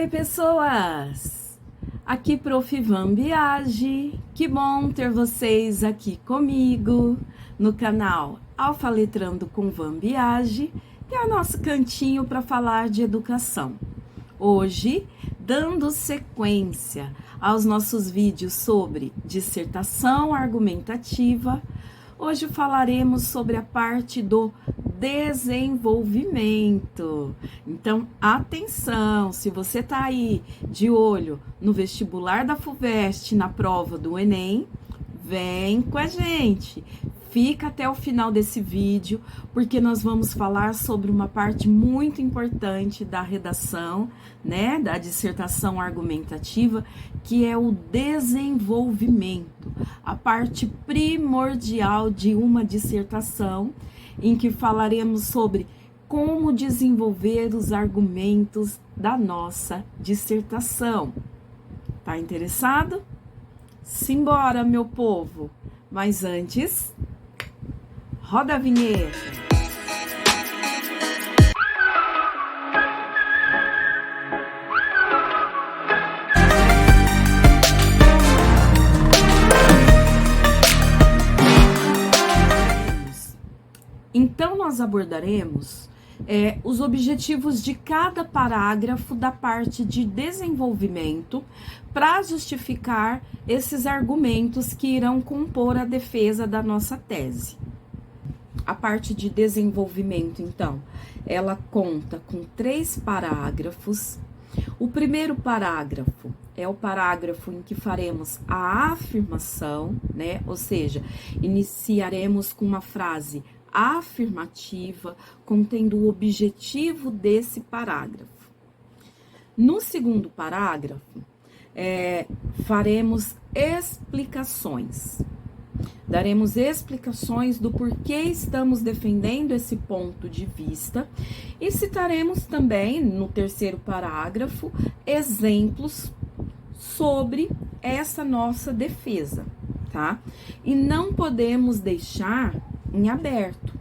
Oi, pessoas! Aqui Prof. Van Biagi. Que bom ter vocês aqui comigo no canal Alfaletrando com Van Biagi, que é o nosso cantinho para falar de educação. Hoje, dando sequência aos nossos vídeos sobre dissertação argumentativa, hoje falaremos sobre a parte do desenvolvimento. Então, atenção, se você está aí de olho no vestibular da FUVEST, na prova do Enem, vem com a gente. Fica até o final desse vídeo, porque nós vamos falar sobre uma parte muito importante da redação, né, da dissertação argumentativa, que é o desenvolvimento, a parte primordial de uma dissertação, em que falaremos sobre como desenvolver os argumentos da nossa dissertação. Tá interessado? Simbora, meu povo! Mas antes, roda a vinheta! Então, nós abordaremos os objetivos de cada parágrafo da parte de desenvolvimento para justificar esses argumentos que irão compor a defesa da nossa tese. A parte de desenvolvimento, então, ela conta com 3 parágrafos. O primeiro parágrafo é o parágrafo em que faremos a afirmação, né? Ou seja, iniciaremos com uma frase afirmativa, contendo o objetivo desse parágrafo. No segundo parágrafo, faremos explicações. Daremos explicações do porquê estamos defendendo esse ponto de vista e citaremos também, no terceiro parágrafo, exemplos sobre essa nossa defesa, tá? E não podemos deixar em aberto.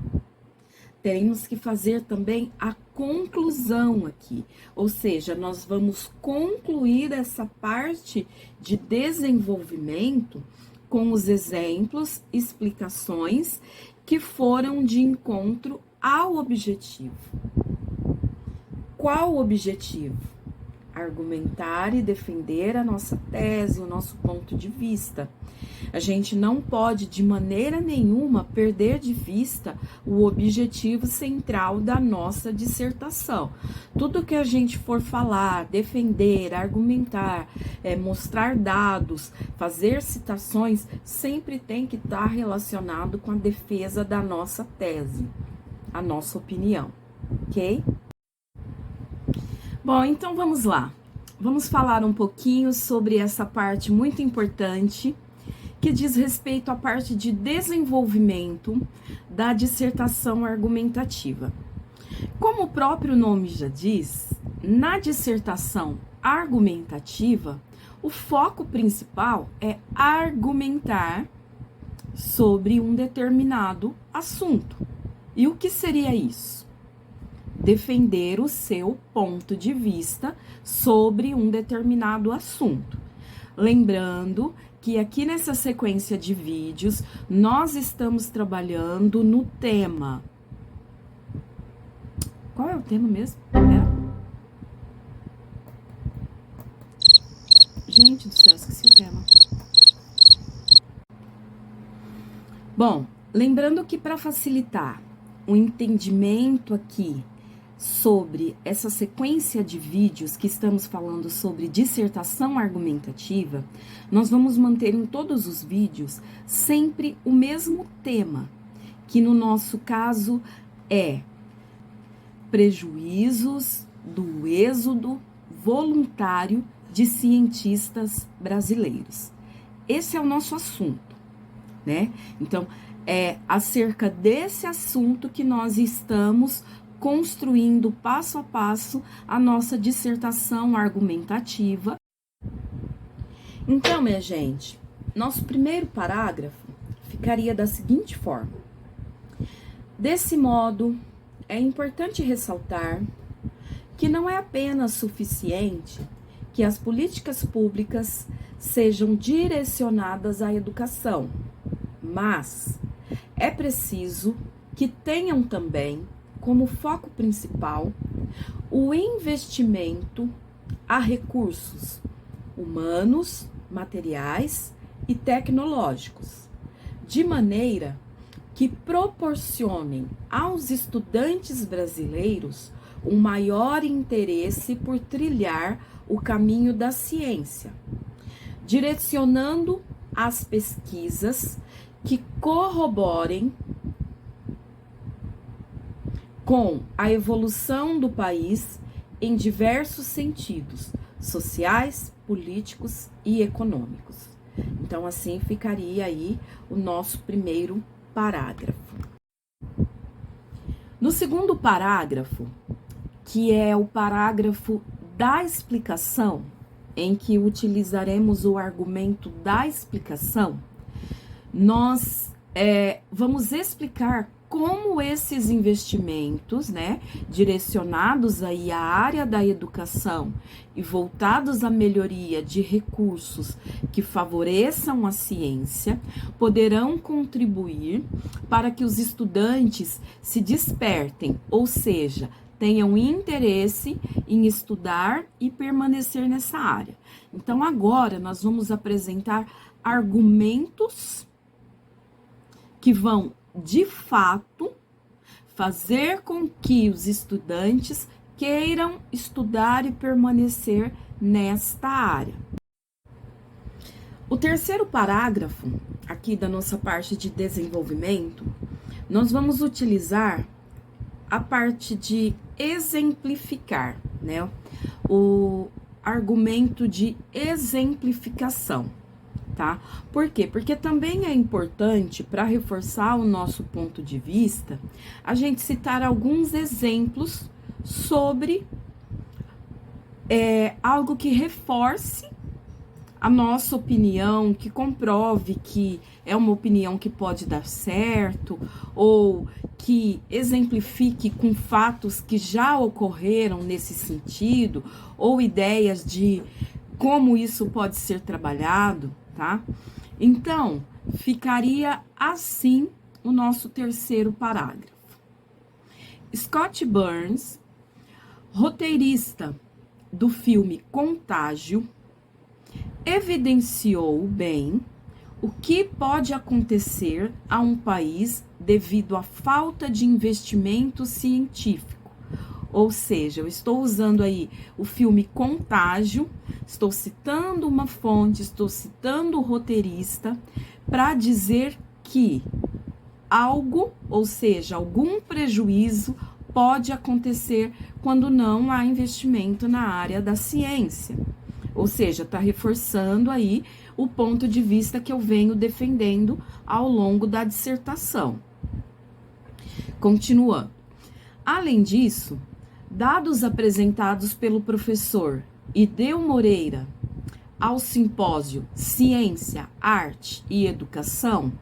Teremos que fazer também a conclusão aqui, ou seja, nós vamos concluir essa parte de desenvolvimento com os exemplos, explicações que foram de encontro ao objetivo. Qual o objetivo? Argumentar e defender a nossa tese, o nosso ponto de vista. A gente não pode, de maneira nenhuma, perder de vista o objetivo central da nossa dissertação. Tudo que a gente for falar, defender, argumentar, mostrar dados, fazer citações, sempre tem que estar relacionado com a defesa da nossa tese, a nossa opinião, ok? Bom, então vamos lá. Vamos falar um pouquinho sobre essa parte muito importante que diz respeito à parte de desenvolvimento da dissertação argumentativa. Como o próprio nome já diz, na dissertação argumentativa, o foco principal é argumentar sobre um determinado assunto. E o que seria isso? Defender o seu ponto de vista sobre um determinado assunto. Lembrando que aqui nessa sequência de vídeos, nós estamos trabalhando no tema. Qual é o tema mesmo? Gente do céu, esqueci o tema. Bom, lembrando que para facilitar o entendimento aqui sobre essa sequência de vídeos que estamos falando sobre dissertação argumentativa, nós vamos manter em todos os vídeos sempre o mesmo tema, que no nosso caso é prejuízos do êxodo voluntário de cientistas brasileiros. Esse é o nosso assunto, né? Então, é acerca desse assunto que nós estamos construindo passo a passo a nossa dissertação argumentativa. Então, minha gente, nosso primeiro parágrafo ficaria da seguinte forma. Desse modo, é importante ressaltar que não é apenas suficiente que as políticas públicas sejam direcionadas à educação, mas é preciso que tenham também como foco principal o investimento a recursos humanos, materiais e tecnológicos, de maneira que proporcionem aos estudantes brasileiros um maior interesse por trilhar o caminho da ciência, direcionando as pesquisas que corroborem com a evolução do país em diversos sentidos, sociais, políticos e econômicos. Então, assim ficaria aí o nosso primeiro parágrafo. No segundo parágrafo, que é o parágrafo da explicação, em que utilizaremos o argumento da explicação, nós vamos explicar como esses investimentos, direcionados aí à área da educação e voltados à melhoria de recursos que favoreçam a ciência, poderão contribuir para que os estudantes se despertem, ou seja, tenham interesse em estudar e permanecer nessa área. Então, agora nós vamos apresentar argumentos que vão, de fato, fazer com que os estudantes queiram estudar e permanecer nesta área. O terceiro parágrafo, aqui da nossa parte de desenvolvimento, nós vamos utilizar a parte de exemplificar, o argumento de exemplificação. Tá? Por quê? Porque também é importante, para reforçar o nosso ponto de vista, a gente citar alguns exemplos sobre algo que reforce a nossa opinião, que comprove que é uma opinião que pode dar certo, ou que exemplifique com fatos que já ocorreram nesse sentido, ou ideias de como isso pode ser trabalhado. Tá? Então, ficaria assim o nosso terceiro parágrafo. Scott Burns, roteirista do filme Contágio, evidenciou bem o que pode acontecer a um país devido à falta de investimento científico. Ou seja, eu estou usando aí o filme Contágio, estou citando uma fonte, estou citando o roteirista para dizer que algo, ou seja, algum prejuízo pode acontecer quando não há investimento na área da ciência. Ou seja, está reforçando aí o ponto de vista que eu venho defendendo ao longo da dissertação. Continuando. Além disso, dados apresentados pelo professor Ideu Moreira ao simpósio Ciência, Arte e Educação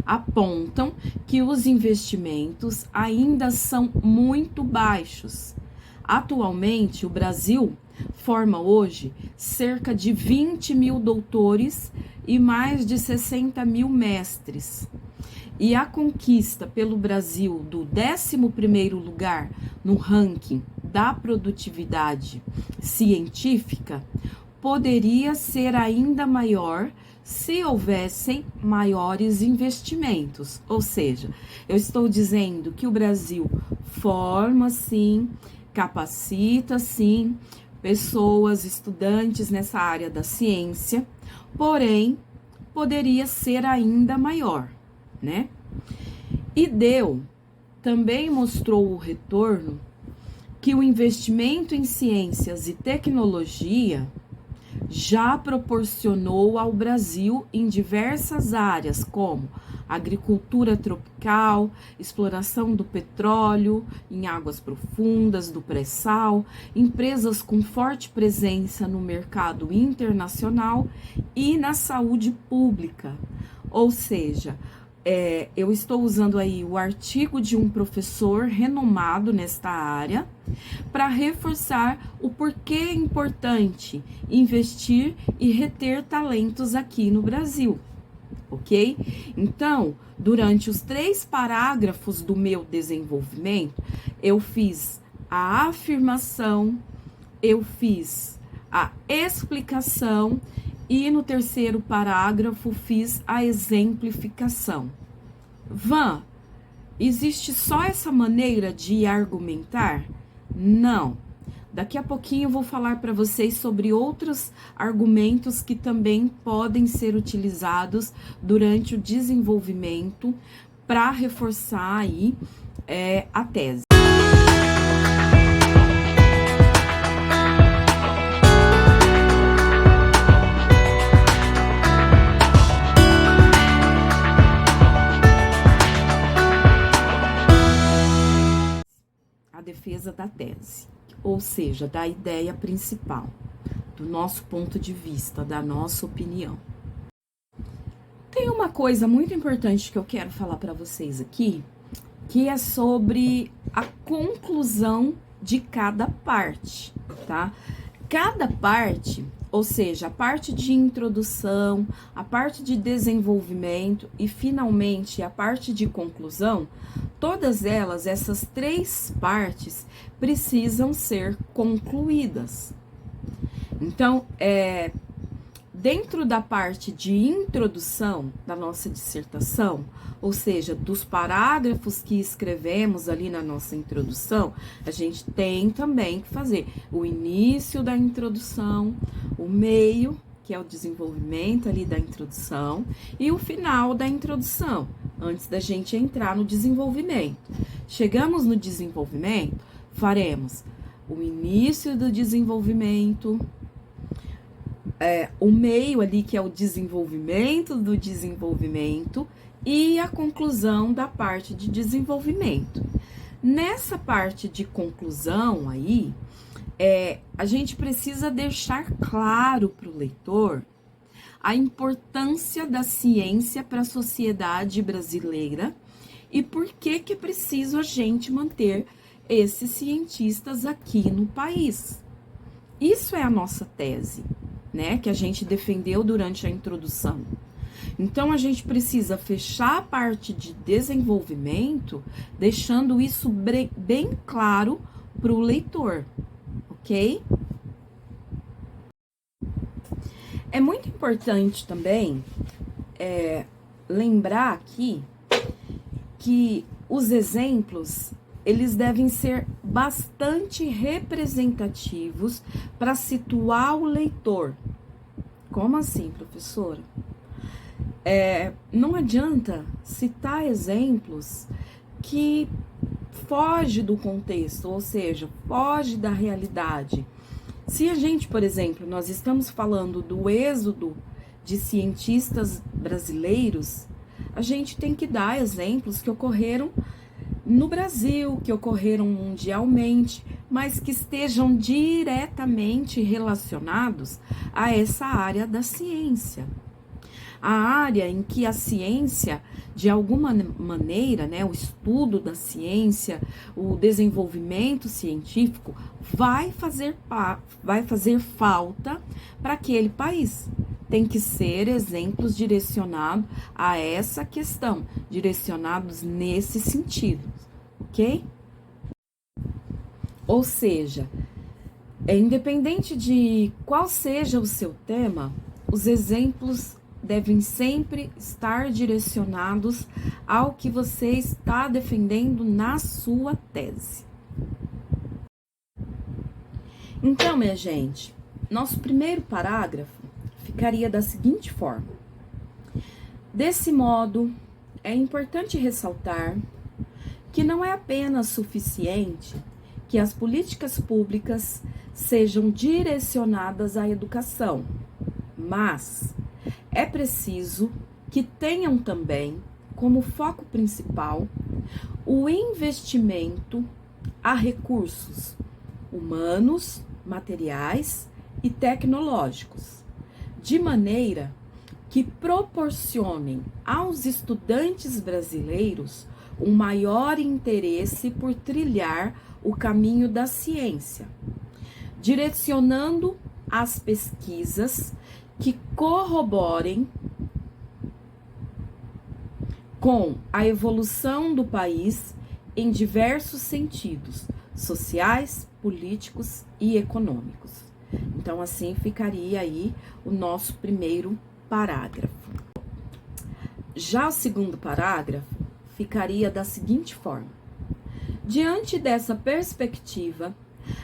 apontam que os investimentos ainda são muito baixos. Atualmente, o Brasil forma hoje cerca de 20 mil doutores e mais de 60 mil mestres. E a conquista pelo Brasil do 11º lugar no ranking da produtividade científica poderia ser ainda maior se houvessem maiores investimentos. Ou seja, eu estou dizendo que o Brasil forma sim, capacita sim pessoas, estudantes nessa área da ciência, porém poderia ser ainda maior. Ideu também mostrou o retorno que o investimento em ciências e tecnologia já proporcionou ao Brasil em diversas áreas, como agricultura tropical, exploração do petróleo em águas profundas, do pré-sal, empresas com forte presença no mercado internacional e na saúde pública. Ou seja, eu estou usando aí o artigo de um professor renomado nesta área para reforçar o porquê é importante investir e reter talentos aqui no Brasil, ok? Então, durante os 3 parágrafos do meu desenvolvimento, eu fiz a afirmação, eu fiz a explicação e no 3º parágrafo fiz a exemplificação. Van, existe só essa maneira de argumentar? Não. Daqui a pouquinho eu vou falar para vocês sobre outros argumentos que também podem ser utilizados durante o desenvolvimento para reforçar aí a tese. A defesa da tese, ou seja, da ideia principal, do nosso ponto de vista, da nossa opinião. Tem uma coisa muito importante que eu quero falar para vocês aqui, que é sobre a conclusão de cada parte, tá? Cada parte, ou seja, a parte de introdução, a parte de desenvolvimento e finalmente a parte de conclusão, todas elas, essas 3 partes, precisam ser concluídas. Então, dentro da parte de introdução da nossa dissertação, ou seja, dos parágrafos que escrevemos ali na nossa introdução, a gente tem também que fazer o início da introdução, o meio, que é o desenvolvimento ali da introdução, e o final da introdução, antes da gente entrar no desenvolvimento. Chegamos no desenvolvimento, faremos o início do desenvolvimento, o meio ali, que é o desenvolvimento do desenvolvimento, e a conclusão da parte de desenvolvimento. Nessa parte de conclusão aí, a gente precisa deixar claro para o leitor a importância da ciência para a sociedade brasileira e por que é preciso a gente manter esses cientistas aqui no país. Isso é a nossa tese, né, que a gente defendeu durante a introdução. Então, a gente precisa fechar a parte de desenvolvimento, deixando isso bem claro para o leitor, ok? É muito importante também lembrar aqui que os exemplos, eles devem ser bastante representativos para situar o leitor. Como assim, professora? Não adianta citar exemplos que foge do contexto, ou seja, foge da realidade. Se a gente, por exemplo, nós estamos falando do êxodo de cientistas brasileiros, a gente tem que dar exemplos que ocorreram no Brasil, que ocorreram mundialmente, mas que estejam diretamente relacionados a essa área da ciência. A área em que a ciência, de alguma maneira, né, o estudo da ciência, o desenvolvimento científico, vai fazer falta para aquele país. Tem que ser exemplos direcionados a essa questão, direcionados nesse sentido, ok? Ou seja, independente de qual seja o seu tema, os exemplos devem sempre estar direcionados ao que você está defendendo na sua tese. Então, minha gente, nosso primeiro parágrafo ficaria da seguinte forma: desse modo, é importante ressaltar que não é apenas suficiente que as políticas públicas sejam direcionadas à educação, mas é preciso que tenham também como foco principal o investimento a recursos humanos, materiais e tecnológicos, de maneira que proporcionem aos estudantes brasileiros um maior interesse por trilhar o caminho da ciência, direcionando as pesquisas que corroborem com a evolução do país em diversos sentidos, sociais, políticos e econômicos. Então, assim ficaria aí o nosso primeiro parágrafo. Já o segundo parágrafo ficaria da seguinte forma: diante dessa perspectiva,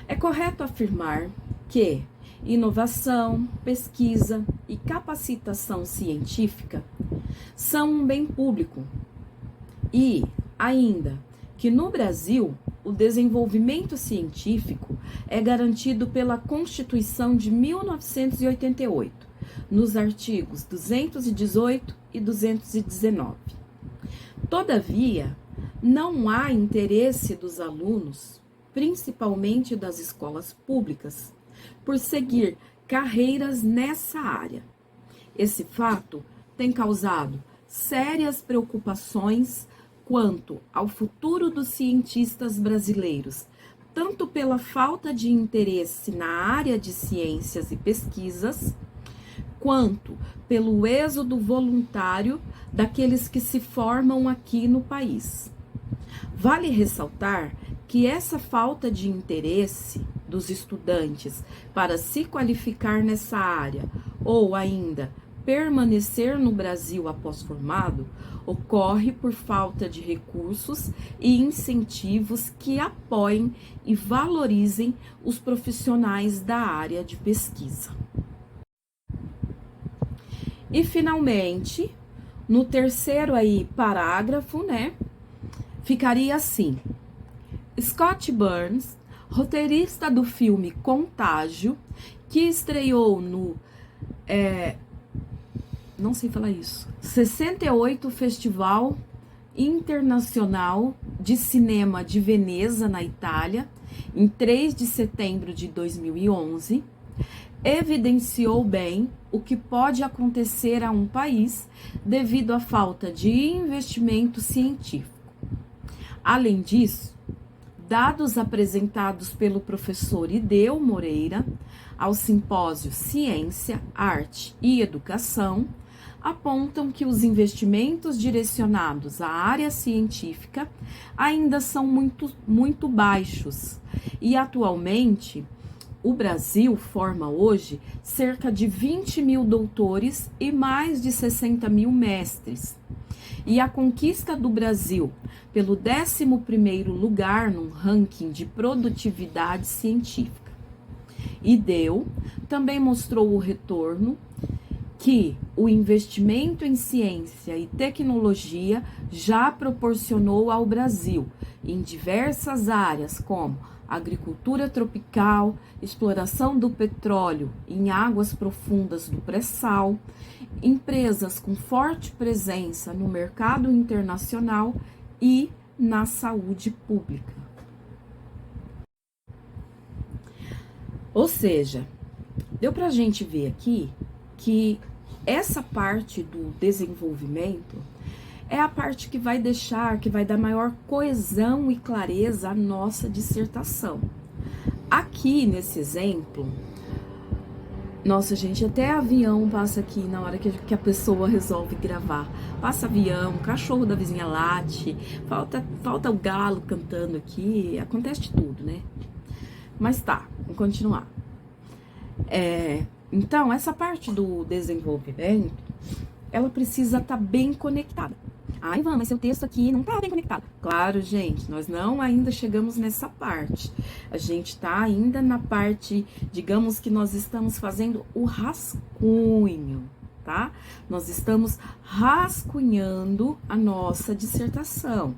é correto afirmar que inovação, pesquisa e capacitação científica são um bem público e, ainda, que no Brasil o desenvolvimento científico é garantido pela Constituição de 1988, nos artigos 218 e 219. Todavia, não há interesse dos alunos, principalmente das escolas públicas, por seguir carreiras nessa área. Esse fato tem causado sérias preocupações quanto ao futuro dos cientistas brasileiros, tanto pela falta de interesse na área de ciências e pesquisas, quanto pelo êxodo voluntário daqueles que se formam aqui no país. Vale ressaltar que essa falta de interesse dos estudantes para se qualificar nessa área, ou ainda permanecer no Brasil após formado, ocorre por falta de recursos e incentivos que apoiem e valorizem os profissionais da área de pesquisa. E finalmente, no terceiro aí parágrafo, ficaria assim: Scott Burns, roteirista do filme Contágio, que estreou no 68 Festival Internacional de Cinema de Veneza, na Itália, em 3 de setembro de 2011, evidenciou bem o que pode acontecer a um país devido à falta de investimento científico. Além disso, dados apresentados pelo professor Ideu Moreira ao simpósio Ciência, Arte e Educação apontam que os investimentos direcionados à área científica ainda são muito baixos e, atualmente, o Brasil forma hoje cerca de 20 mil doutores e mais de 60 mil mestres. E a conquista do Brasil pelo 11º lugar no ranking de produtividade científica. Ideu também mostrou o retorno que o investimento em ciência e tecnologia já proporcionou ao Brasil em diversas áreas, como agricultura tropical, exploração do petróleo em águas profundas do pré-sal, empresas com forte presença no mercado internacional e na saúde pública. Ou seja, deu para a gente ver aqui que essa parte do desenvolvimento é a parte que vai dar maior coesão e clareza à nossa dissertação. Aqui nesse exemplo, nossa gente, até avião passa aqui na hora que a pessoa resolve gravar. Passa avião, cachorro da vizinha late, falta o galo cantando aqui, acontece de tudo, né? Mas tá, vamos continuar. Então, essa parte do desenvolvimento, ela precisa estar bem conectada. Ai, Ivan, mas seu texto aqui não tá bem conectado. Claro, gente, nós não ainda chegamos nessa parte. A gente tá ainda na parte, digamos que nós estamos fazendo o rascunho, tá? Nós estamos rascunhando a nossa dissertação.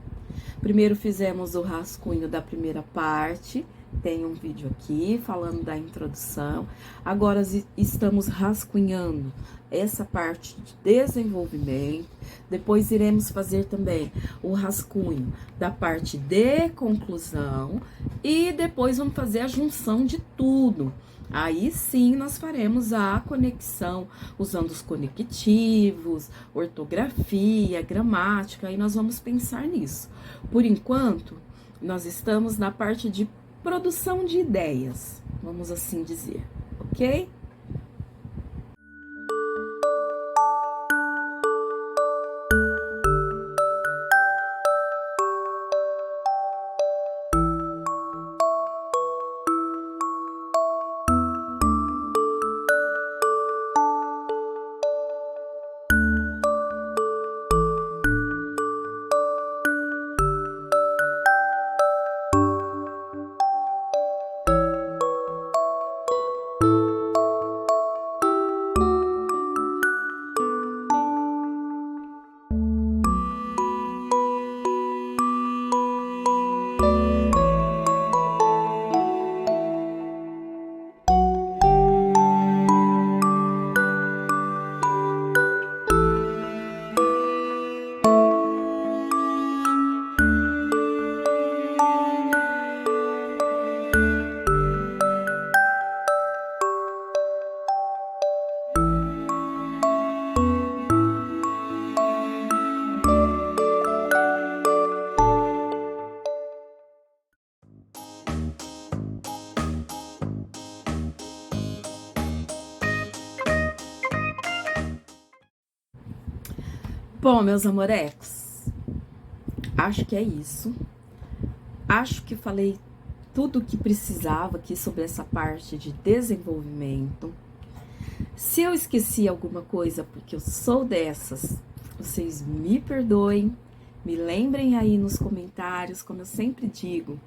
Primeiro fizemos o rascunho da primeira parte, tem um vídeo aqui falando da introdução. Agora estamos rascunhando essa parte de desenvolvimento. Depois iremos fazer também o rascunho da parte de conclusão. E depois vamos fazer a junção de tudo. Aí sim nós faremos a conexão usando os conectivos, ortografia, gramática, e nós vamos pensar nisso. Por enquanto, nós estamos na parte de produção de ideias, vamos assim dizer, ok? Bom, meus amorecos, acho que é isso. Acho que falei tudo o que precisava aqui sobre essa parte de desenvolvimento. Se eu esqueci alguma coisa, porque eu sou dessas, vocês me perdoem, me lembrem aí nos comentários, como eu sempre digo,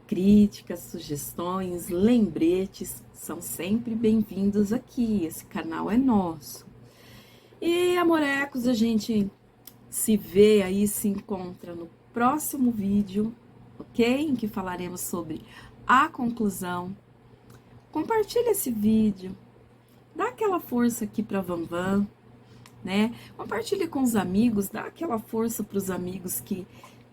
críticas, sugestões, lembretes são sempre bem-vindos aqui, esse canal é nosso. E, amorecos, a gente se vê aí, se encontra no próximo vídeo, ok? Em que falaremos sobre a conclusão. Compartilha esse vídeo, dá aquela força aqui para Vanvan, né? Compartilhe com os amigos, dá aquela força para os amigos que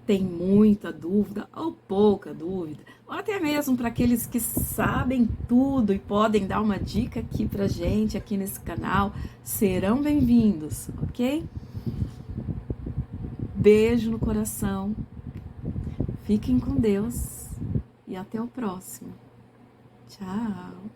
têm muita dúvida ou pouca dúvida, ou até mesmo para aqueles que sabem tudo e podem dar uma dica aqui pra gente, aqui nesse canal, serão bem-vindos, ok? Beijo no coração, fiquem com Deus e até o próximo. Tchau!